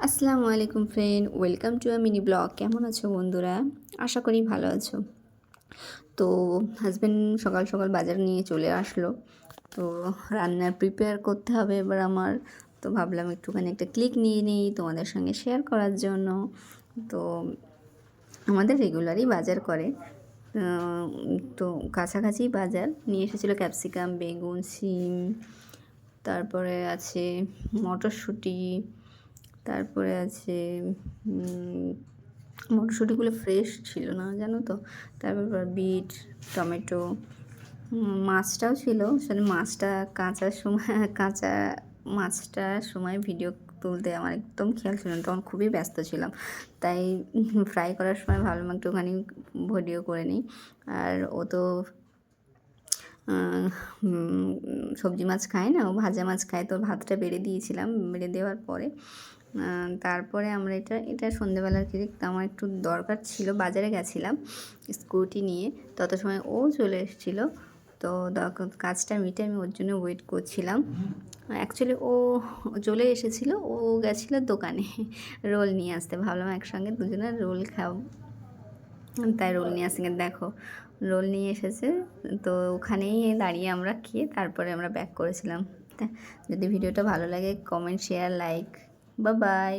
আসসালামু আলাইকুম friend, welcome to a mini blog. কেমন আছো বন্ধুরা? আশা করি ভালো আছো। তো হাজব্যান্ড সকাল সকাল বাজার নিয়ে চলে আসলো। তো রান্নার প্রিপেয়ার করতে হবে এবার আমার। তো ভাবলাম একটুখানি একটা ক্লিক নিয়ে নিই তোমাদের সঙ্গে শেয়ার করার জন্য। তো আমাদের রেগুলারই বাজার করে, তো কাছাকাছি বাজার নিয়ে এসেছিলো ক্যাপসিকাম, বেগুন, সিম, তারপরে আছে মটরশুঁটি, তারপরে আছে মটরশুঁটিগুলো ফ্রেশ ছিল না জানো তো। তারপর বিট, টমেটো, মাছটাও ছিল। আসলে মাছটা কাঁচার সময় কাঁচা মাছটার সময় ভিডিও তুলতে আমার একদম খেয়াল ছিল না, তখন খুবই ব্যস্ত ছিলাম। তাই ফ্রাই করার সময় ভাবলাম একটুখানি ভিডিও করে নিই। আর ও তো সবজি মাছ খায় না, ও ভাজা মাছ খায়। তো ভাতটা বেড়ে দিয়েছিলাম, বেড়ে দেওয়ার পরে তারপরে আমরা এটা সন্ধ্যেবেলার কি আমার একটু দরকার ছিল, বাজারে গেছিলাম স্কুটি নিয়ে। তত সময় ও চলে এসেছিলো। তো কাজটা মিটে আমি ওর জন্য ওয়েট করছিলাম। অ্যাকচুয়ালি ও চলে এসেছিলো, ও গেছিলো দোকানে রোল নিয়ে আসতে। ভাবলাম একসঙ্গে দুজনে রোল খাও, তাই রোল নিয়ে আসে। দেখো রোল নিয়ে এসেছে। তো ওখানেই দাঁড়িয়ে আমরা খেয়ে তারপরে আমরা ব্যাক করেছিলাম। যদি ভিডিওটা ভালো লাগে comment, share, like. Bye bye.